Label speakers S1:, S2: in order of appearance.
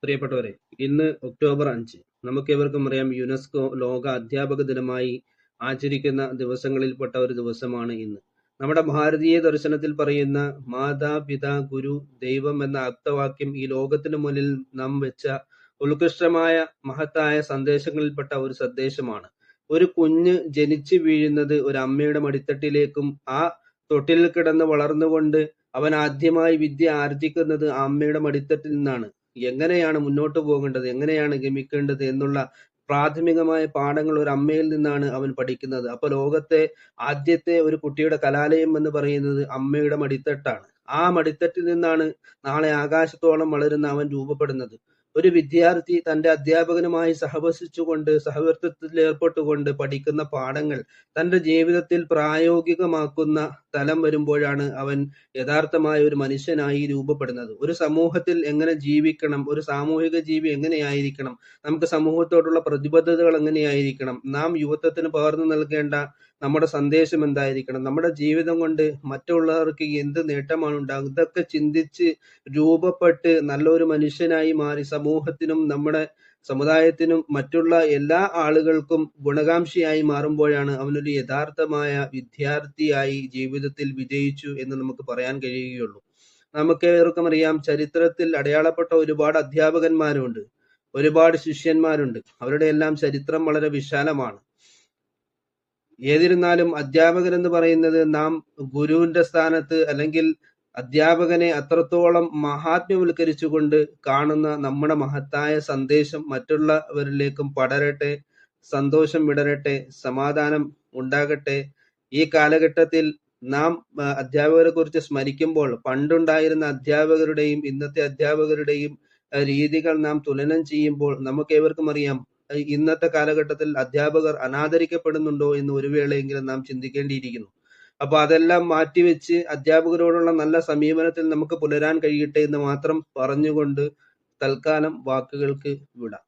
S1: പ്രിയപ്പെട്ടവരെ, ഇന്ന് ഒക്ടോബർ 5. നമുക്കേവർക്കും അറിയാം, യുനെസ്കോ ലോക അധ്യാപക ദിനമായി ആചരിക്കുന്ന ദിവസങ്ങളിൽപ്പെട്ട ഒരു ദിവസമാണ് ഇന്ന്. നമ്മുടെ ഭാരതീയ ദർശനത്തിൽ പറയുന്ന മാതാപിതാ ഗുരു ദൈവം എന്ന ആപ്തവാക്യം ഈ ലോകത്തിനു മുന്നിൽ നാം വെച്ച ഉത്കൃഷ്ടമായ മഹത്തായ സന്ദേശങ്ങളിൽപ്പെട്ട ഒരു സന്ദേശമാണ്. ഒരു കുഞ്ഞ് ജനിച്ചു വീഴുന്നത് ഒരു അമ്മയുടെ മടിത്തട്ടിലേക്കും ആ തൊട്ടിലിൽ കിടന്ന് വളർന്നുകൊണ്ട് അവൻ ആദ്യമായി വിദ്യ ആർജിക്കുന്നത് ആ അമ്മയുടെ മടിത്തട്ടിൽ നിന്നാണ്. എങ്ങനെയാണ് മുന്നോട്ട് പോകേണ്ടത്, എങ്ങനെയാണ് ഗമിക്കേണ്ടത് എന്നുള്ള പ്രാഥമികമായ പാഠങ്ങൾ ഒരു അമ്മയിൽ നിന്നാണ് അവൻ പഠിക്കുന്നത്. അപ്പൊ ലോകത്തെ ആദ്യത്തെ ഒരു കുട്ടിയുടെ കലാലയം എന്ന് പറയുന്നത് അമ്മയുടെ മടിത്തട്ടാണ്. ആ മടിത്തട്ടിൽ നിന്നാണ് നാളെ ആകാശത്തോളം വളരുന്ന അവൻ രൂപപ്പെടുന്നത്. ഒരു വിദ്യാർത്ഥി തന്റെ അധ്യാപകനുമായി സഹവസിച്ചുകൊണ്ട് സഹവർത്തിത്വത്തിൽ ഏർപ്പെട്ടുകൊണ്ട് പഠിക്കുന്ന പാഠങ്ങൾ തന്റെ ജീവിതത്തിൽ പ്രായോഗികമാക്കുന്ന തലം വരുമ്പോഴാണ് അവൻ യഥാർത്ഥമായ ഒരു മനുഷ്യനായി രൂപപ്പെടുന്നത്. ഒരു സമൂഹത്തിൽ എങ്ങനെ ജീവിക്കണം, ഒരു സാമൂഹിക ജീവി എങ്ങനെയായിരിക്കണം, നമുക്ക് സമൂഹത്തോടുള്ള പ്രതിബദ്ധതകൾ എങ്ങനെയായിരിക്കണം, നാം യുവത്വത്തിന് പകർന്നു നൽകേണ്ട നമ്മുടെ സന്ദേശം എന്തായിരിക്കണം, നമ്മുടെ ജീവിതം കൊണ്ട് മറ്റുള്ളവർക്ക് എന്ത് നേട്ടമാണ് ഉണ്ടാകുന്നത്, ഇതൊക്കെ ചിന്തിച്ച് രൂപപ്പെട്ട് നല്ലൊരു മനുഷ്യനായി മാറി സമൂഹത്തിനും നമ്മുടെ സമുദായത്തിനും മറ്റുള്ള എല്ലാ ആളുകൾക്കും ഗുണകാംക്ഷിയായി മാറുമ്പോഴാണ് അവനൊരു യഥാർത്ഥമായ വിദ്യാർത്ഥിയായി ജീവിതത്തിൽ വിജയിച്ചു എന്ന് നമുക്ക് പറയാൻ കഴിയുകയുള്ളൂ. നമുക്ക് ഏവർക്കും അറിയാം, ചരിത്രത്തിൽ അടയാളപ്പെട്ട ഒരുപാട് അധ്യാപകന്മാരുണ്ട്, ഒരുപാട് ശിഷ്യന്മാരുണ്ട്. അവരുടെ എല്ലാം ചരിത്രം വളരെ വിശാലമാണ്. ഏതിരുന്നാലും അധ്യാപകൻ എന്ന് പറയുന്നത് നാം ഗുരുവിന്റെ സ്ഥാനത്ത് അല്ലെങ്കിൽ അധ്യാപകനെ അത്രത്തോളം മഹാത്മ്യവൽക്കരിച്ചുകൊണ്ട് കാണുന്ന നമ്മുടെ മഹത്തായ സന്ദേശം മറ്റുള്ളവരിലേക്കും പടരട്ടെ, സന്തോഷം വിടരട്ടെ, സമാധാനം ഉണ്ടാകട്ടെ. ഈ കാലഘട്ടത്തിൽ നാം അധ്യാപകരെ കുറിച്ച് സ്മരിക്കുമ്പോൾ പണ്ടുണ്ടായിരുന്ന അധ്യാപകരുടെയും ഇന്നത്തെ അധ്യാപകരുടെയും രീതികൾ നാം തുലനം ചെയ്യുമ്പോൾ നമുക്ക് ഏവർക്കും അറിയാം, ഇന്നത്തെ കാലഘട്ടത്തിൽ അധ്യാപകർ അനാദരിക്കപ്പെടുന്നുണ്ടോ എന്ന് ഒരു വേളയെങ്കിലും നാം ചിന്തിക്കേണ്ടിയിരിക്കുന്നു. അപ്പൊ അതെല്ലാം മാറ്റിവെച്ച് അധ്യാപകരോടുള്ള നല്ല സമീപനത്തിൽ നമുക്ക് പുലരാൻ കഴിയട്ടെ എന്ന് മാത്രം പറഞ്ഞുകൊണ്ട് തൽക്കാലം വാക്കുകൾക്ക് വിടാം.